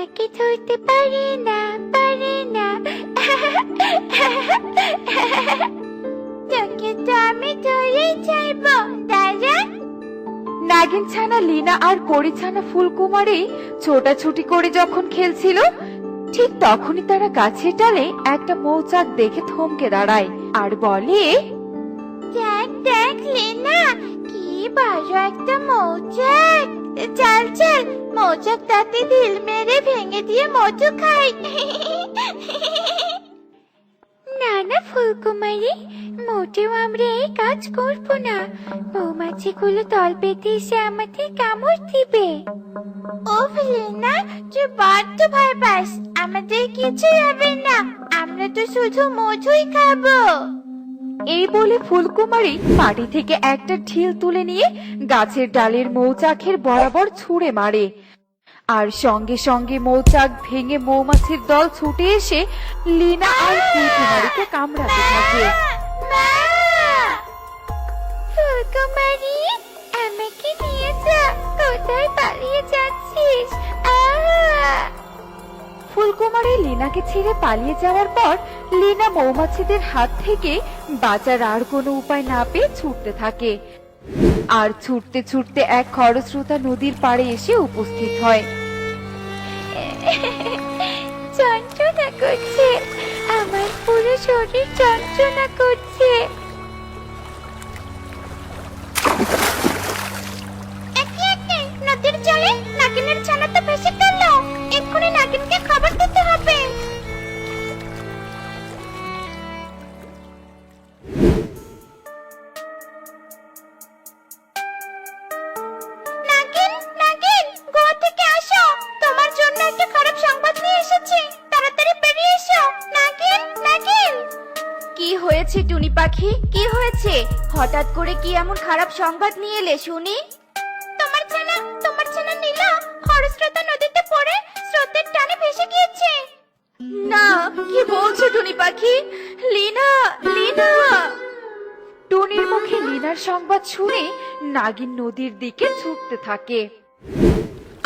আমাকে ধরতে পারে না, পারে না। তোকে তো আমি ধরেই ছাড়বো, দাঁড়া। নাগিন ছানা লিনা আর পরি ছানা ফুলকুমারী ছোটাছুটি করে যখন খেলছিল, ঠিক তখনই তারা গাছের ডালে একটা মৌচাক দেখে থমকে দাঁড়ায় আর বলে, দেখ দেখ লেনা, কি বড় একটা মৌচাক। চল চল, মৌচাকটাতে ঢিল মেরে ভেঙে দিয়ে মধু খাই। না না ফুলকুমারী, মোটেও আমরা এই কাজ করবো না। মৌমাছিগুলো তল পেতে এসে আমাদের কামড় দিবে। ও লেনা, তুই বড্ড ভয় পাস। আমাদের কিছু হবে না, আমরা তো শুধু মধুই খাবো। এই বলে ফুলকুমারী মাটি থেকে একটা ঢিল তুলে নিয়ে গাছের ডালের মৌচাকের বরাবর ছুঁড়ে মারে, আর সঙ্গে সঙ্গে মৌচাক ভেঙে মৌমাছির দল ছুটে এসে লিনা আর ফুলকুমারীকে কামড়াতে থাকে। ফুলকুমারী, আমাকে নিয়ে যা, কোথায় পালিয়ে যাচ্ছিস? ফুলকুমারী লিনাকে ছেড়ে পালিয়ে যাওয়ার পর লিনা মৌমাছিদের হাত থেকে বাঁচার আর কোনো উপায় না পেয়ে ছুটতে থাকে, আর ছুটতে ছুটতে এক খরস্রোতা নদীর পাড়ে এসে উপস্থিত হয়। যন্ত্রণা করছে, আমার পুরো শরীর যন্ত্রণা করছে। নদীর জলে নাগিনের ছানা তো ভেসে গেল। এক্ষুনি নাগিনকে খবর দিতে হবে। নাগিন, নাগিন, গোয়া থেকে আসো, তোমার জন্য একটা খারাপ সংবাদ নিয়ে এসেছি। তাড়াতাড়ি বেরিয়ে এসো। নাগিন, নাগিন। কি হয়েছে টুনি পাখি, কি হয়েছে? হঠাৎ করে কি এমন খারাপ সংবাদ নিয়ে এলে শুনি? তোমার ছানা নীলা খরস্রোতা নদীতে পড়ে স্রোতের টানে ভেসে গিয়েছে। না, কি বলছো টুনি পাখি? লিনা, লিনা! টুনির মুখে লিনার সংবাদ শুনে নাগিন নদীর দিকে ছুটতে থাকে,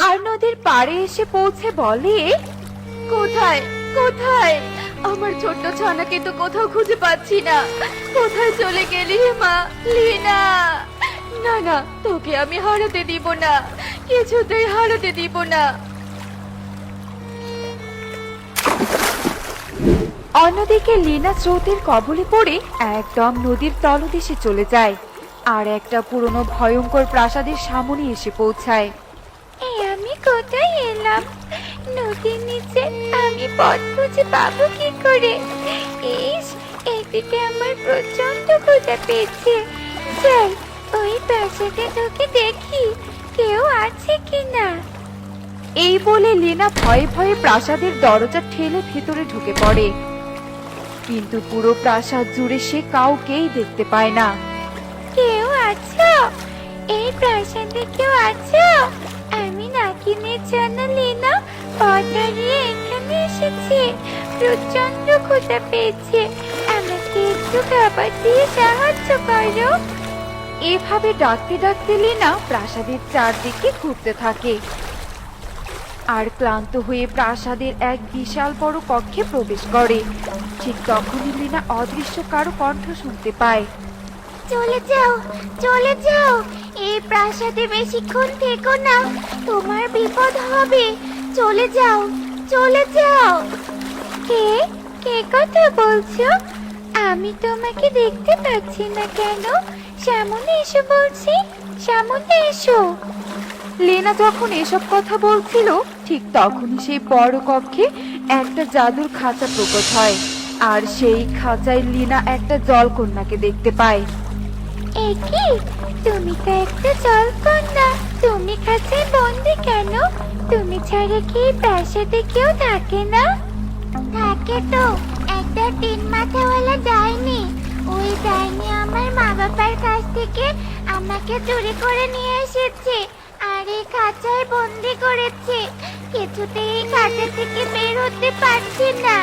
আর নদীর পাড়ে এসে পৌঁছে বলে, কোথায়, কোথায়? আমার ছোট্ট ছানাকে তো কোথাও খুঁজে পাচ্ছি না। কোথায় চলে গেলি মা? লিনা! না না, তোকে আমি হারাতে দিব না, কিছুতেই হারাতে দিব না। অন্যদিকে লিনা স্রোতের কবলে পড়ে একদম নদীর তলদেশে চলে যায়, আর একটা পুরনো ভয়ঙ্কর প্রাসাদের সামনে এসে পৌঁছায়। এই আমি কোথায় এলাম? নদীর নিচে আমি পথ খুঁজে পাবো কি করে? ইস, এদিকে আমার প্রচন্ড ক্ষুধা পেয়েছে। যাই, ওই প্রাসাদে ঢুকে দেখি কেউ আছে কিনা। এই বলে লিনা ভয়ে ভয়ে প্রাসাদের দরজা ঠেলে ভেতরে ঢুকে পড়ে, কিন্তু পুরো প্রাসাদ জুড়ে সে কাউকেই দেখতে পায় না। কেউ আছো? এই প্রাসাদে কেউ আছো? আমি নাগিনের ছানা লীনা পথ হারিয়ে এখানে এসেছি। প্রচন্ড ক্ষুধা পেয়েছে, আমাকে একটু খাবার দিয়ে সাহায্য করো। এভাবে ডাকতে ডাকতে লিনা প্রাসাদের চারদিকে ঘুরতে থাকে, আর ক্লান্ত হয়ে প্রাসাদের এক বিশাল বড় কক্ষে প্রবেশ করে। ঠিক তখনই লিনা অদৃশ্য কারো কণ্ঠ শুনতে পায়। চলে যাও, চলে যাও, এই প্রাসাদে বেশিক্ষণ থেকো না, তোমার বিপদ হবে। চলে যাও, চলে যাও। কে কে কথা বলছো? আমি তোমাকে দেখতে পাচ্ছি না কেন? সামনে এসো বলছি, সামনে এসো। লিনা যখন এসব কথা বলছিল, ঠিক তখনই সেই বড় কক্ষে একটা জাদুর খাঁচা প্রকট হয়, আর সেই খাঁচায় লিনা একটা জলকন্যাকে দেখতে পায়। এ কি, তুমি তো একটা জলকন্যা। তুমি খাঁচায় বন্দি কেন? তুমি ছাড়া কি এই প্রাসাদে কেউ থাকে না? থাকে তো, একটা তিন মাথাওয়ালা ডাইনি। ওই ডাইনি আমার মা বাবার কাছ থেকে আমাকে চুরি করে নিয়ে এসেছে, আর এই খাঁচায় বন্দি করেছে। কিছুতেই এই খাঁচা থেকে বের হতে পারছি না।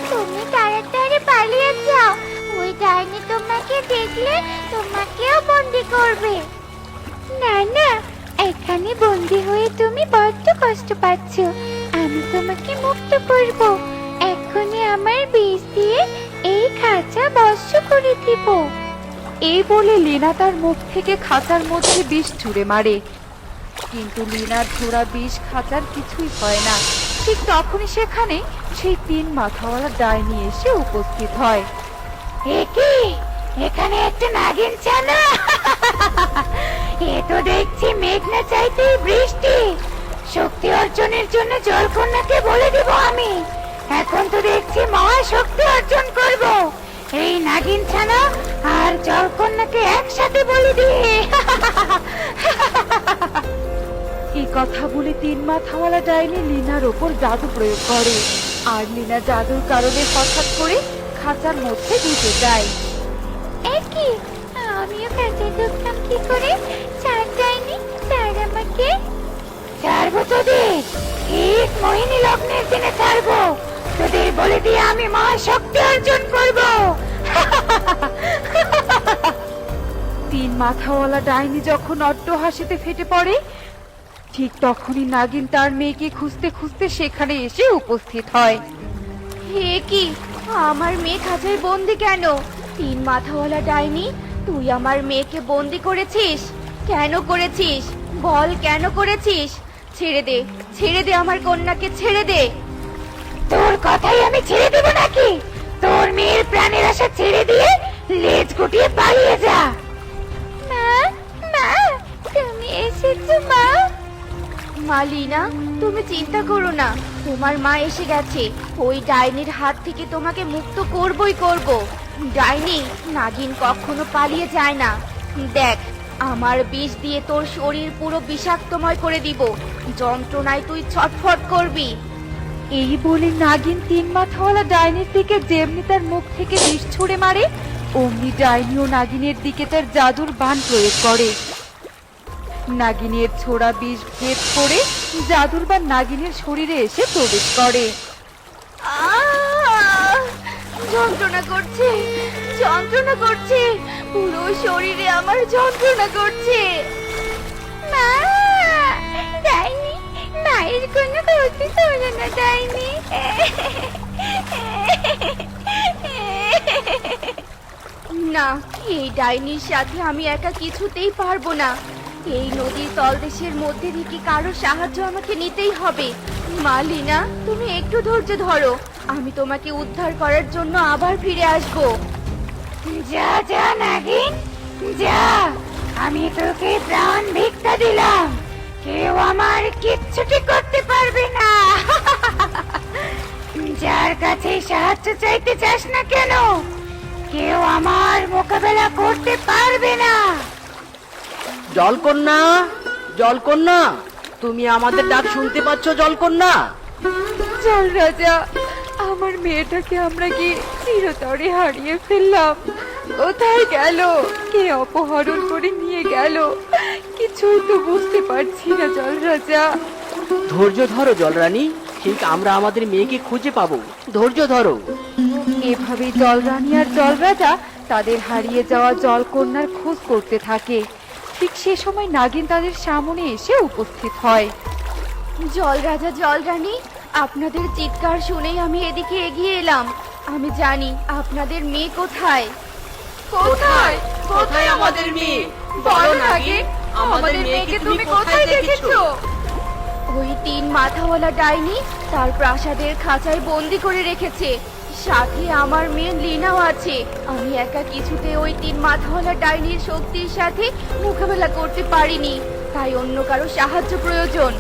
তুমি তাড়াতাড়ি পালিয়ে যাও, ওই ডাইনি তোমাকে দেখলে তোমাকেও বন্দি করবে। না না, এখানে বন্দি হয়ে তুমি বড্ড কষ্ট পাচ্ছ। আমি তোমাকে মুক্ত করব। এক্ষুনি আমার বিষ দিয়ে এই খাঁচা বর্ষ করে দিব। এই বলে লিনা তার মুখ থেকে খাঁচার মধ্যে বিষ ছুঁড়ে মারে, কিন্তু লিনার ছোড়া বিষ খাঁচার কিছুই হয় না। ঠিক তখনই সেখানে সেই 3 মাথাওয়ালা ডাইনি এসে উপস্থিত হয়। একি এখানে একটা নাগিন ছানা। এ তো দেখছি মেঘনা চাইতেই বৃষ্টি। শক্তি অর্জনের জন্য জলকন্যাকে বলে দিব আমি। এখন তো দেখছি মহাশক্তি অর্জন করব। এই নাগিন ছানা আর জলকন্যাকে একসাথে বলে দিয়ে। এই কথা বলে 3 মাথাওয়ালা ডাইনি লিনার ওপর জাদু প্রয়োগ করে, আর লিনা জাদুর কারণে হঠাৎ করে খাঁচার মধ্যে ঢুকে যায়। একি আমিও কাছে ঢুকলাম কি করে? ছাড় যায়নি, ছাড় আমাকে। ছাড়বো তোদের, ঠিক মোহিনী লগ্নের দিনে ছাড়বো। তোদের বলে দিয়ে আমি মহাশক্তি অর্জন করবো। 3 মাথাওয়ালা ডাইনি যখন অট্ট হাসিতে ফেটে পড়ে, ঠিক তখনই নাগিন তার মেয়েকে খুঁজতে খুঁজতে সেখানে এসে উপস্থিত হয়। হে কি, আমার মেয়ে খাঁচায় বন্দি কেন? 3 মাথাওয়ালা ডাইনি, তুই আমার মেয়েকে বন্দি করেছিস? কেন করেছিস? বল কেন করেছিস? ছেড়ে দে, ছেড়ে দে আমার কন্যাকে, ছেড়ে দে। তোর কথাই আমি ছেড়ে দেবো নাকি? তোর মেয়ের প্রাণের আশা ছেড়ে দিয়ে লেজ গুটিয়ে পালিয়ে যা। মা, মা, তুমি এসেছো মা? মা লিনা, তুমি চিন্তা করো না, তোমার মা এসে গেছে। ওই ডাইনির হাত থেকে তোমাকে মুক্ত করবই করব। ডাইনি নাগিন কখনো পালিয়ে যায় না। দেখ, আমার বিষ দিয়ে তোর শরীর পুরো বিষাক্তময় করে দিব। যন্ত্রণায় তুই ছটফট করবি। এই বলে নাগিন 3 মাথাওয়ালা ডাইনির দিকে যেমনি তার মুখ থেকে বিষ ছুঁড়ে মারে, অমনি ডাইনি ও নাগিনের দিকে তার জাদুর বাণ প্রয়োগ করে। নাগিনের ছোড়া বিষ ভেদ করে জাদুর বাণ নাগিনের শরীরে এসে প্রবেশ করে। আহ! যন্ত্রণা করছে, যন্ত্রণা করছে, পুরো শরীরে আমার যন্ত্রণা করছে। মা, ডাইনি, মায়ের কোনো ক্ষতি করো না ডাইনি। না, এই ডাইনির সাথে আমি একা কিছুতেই পারবো না। এই নদীর তলদেশের মধ্যে থেকে কারো সাহায্য আমাকে নিতেই হবে। মা লিনা, তুমি একটু ধৈর্য ধরো, আমি তোমাকে উদ্ধার করার জন্য আবার ফিরে আসবো। যা যা নাগিন, যা। আমি তোকে প্রাণ ভিক্ষা দিলাম, কেউ আমার কিচ্ছুটি করতে পারবে না। যার কাছে সাহায্য চাইতে চাস না কেন, কেউ আমার মোকাবেলা করতে পারবে না। জলকন্যা, জলকন্যা, তুমি আমাদের ডাক শুনতে পাচ্ছ? জলকন্যা, জল রাজা, আমার মেয়েটাকে আমরা কি চিরতরে হারিয়ে ফেললাম? কোথায় গেল? কে অপহরণ করে নিয়ে গেল? কিছুই তো বুঝতে পারছি না জল রাজা। ধৈর্য ধরো জলরানী, ঠিক আমরা আমাদের মেয়েকে খুঁজে পাবো। ধৈর্য ধরো। এভাবে জলরানী আর জল রাজা তাদের হারিয়ে যাওয়া জলকন্যার খোঁজ করতে থাকে। ঠিক সে সময় নাগিন তাদের সামনে এসে উপস্থিত হয়। জল রাজা, জল রানী, আপনাদের চিৎকার শুনেই আমি এদিকে এগিয়ে এলাম। আমি জানি আপনাদের মেয়ে কোথায়। কোথায়? কোথায় আমাদের মেয়ে? বলো নাগিন, আমাদের মেয়েকে তুমি কোথায় দেখেছো? ওই 3 মাথাওয়ালা ডাইনি তার প্রাসাদের খাঁচায় বন্দি করে রেখেছে। সাথে আমার মেয়ে লিনাও আছে। আমি একা কিছুতে ওই 3 মাথাওয়ালা ডাইনির শক্তির সাথে মোকাবেলা করতে পারিনি, তাই অন্য কারো সাহায্য প্রয়োজন।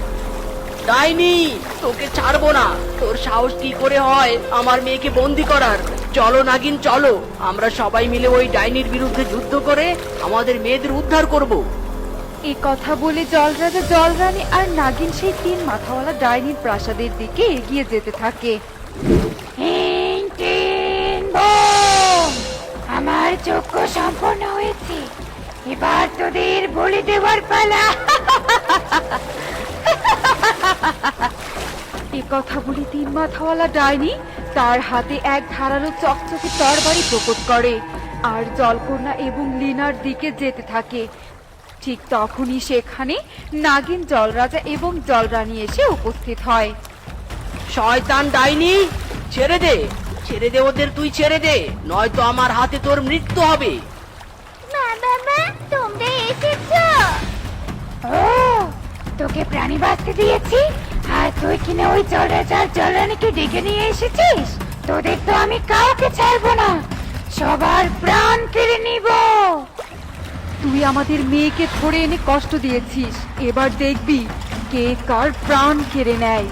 ডাইনি, তোকে ছাড়বো না। তোর সাহস কি করে হয় আমার মেয়েকে বন্দি করার? চলো নাগিন, চলো, আমরা সবাই মিলে ওই ডাইনির বিরুদ্ধে যুদ্ধ করে আমাদের মেয়েদের উদ্ধার করব। এই কথা বলে জল রাজা, জল রানী আর নাগিন সেই 3 মাথাওয়ালা ডাইনির প্রাসাদের দিকে এগিয়ে যেতে থাকে। হিং, টিং, বুম! আমার যজ্ঞ সম্পন্ন হয়েছে, এবার তোদের বলি দেওয়ার পালা। এই কথা বলে 3 মাথাওয়ালা ডাইনি তার হাতে এক ধারালো চকচকে তরবারি প্রকট করে আর জলকন্যা এবং লিনার দিকে যেতে থাকে। ঠিক তখনই সেখানে নাগিন, জলরাজা এবং জলরানী এসে উপস্থিত হয়। শয়তান ডাইনি, ছেড়ে দে, ছেড়ে দে ওদের, তুই ছেড়ে দে, নয়তো আমার হাতে তোর মৃত্যু হবে। মা বাবা তোমরা এসেছো। ও তোকে প্রাণী বাঁচতে দিয়েছি আর তুই কিনা ওই জলরাজার জলরানীকে ডেকে নিয়ে এসেছিস। তোদের তো আমি কাউকে ছাড়বো না, সবার প্রাণ কেড়ে নিব। তুই আমাদের মেয়েকে ধরে এনে কষ্ট দিয়েছিস, এবার দেখবি কে কার প্রাণ কেড়ে নেয়।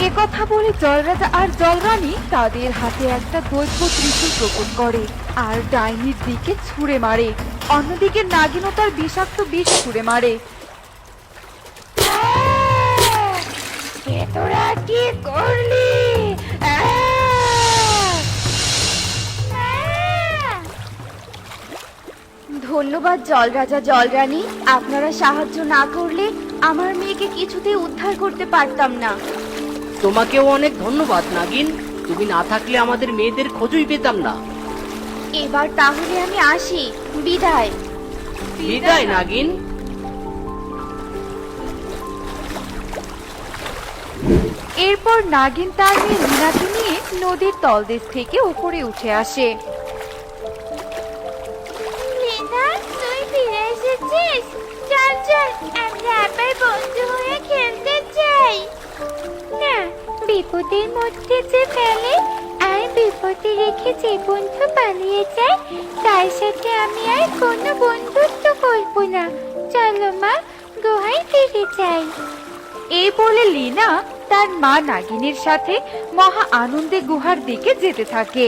এ কথা বলে জলরাজা আর জলরানী তাদের হাতে একটা দৈত্য ত্রিশূল প্রকট করে আর ডাইনির দিকে ছুঁড়ে মারে। অন্যদিকে নাগিনও তার বিষাক্ত বিষ ছুঁড়ে মারে। এ তোরা কি করলি? ধন্যবাদ জলরাজা জলরানী, আপনারা সাহায্য না করলে আমার মেয়েকে কিছুতেই উদ্ধার করতে পারতাম না। তোমাকেও অনেক ধন্যবাদ নাগিন, তুমি না থাকলে আমাদের মেয়েদের খোঁজই পেতাম না। এবার তাহলে আমি আসি, বিদায়। বিদায় নাগিন। এরপর নাগিন তার মেয়ে লীনাকে নিয়ে নদীর তলদেশ থেকে উপরে উঠে আসে। লীনা তুই ফিরে এসেছিস? চল চল আমরা আবার বন্ধু হয়ে খেলতে চাই। না, বিপদের মধ্যে যে ফেলে আর বিপদে রেখে যে বন্ধু পালিয়ে যায় তার সাথে আমি আর কোনো বন্ধুত্ব করব না। চলো মা, গুহায় ফিরে যাই। এই বলে লীনা তার মা নাগিনের সাথে মহা আনন্দে গুহার দিকে যেতে থাকে।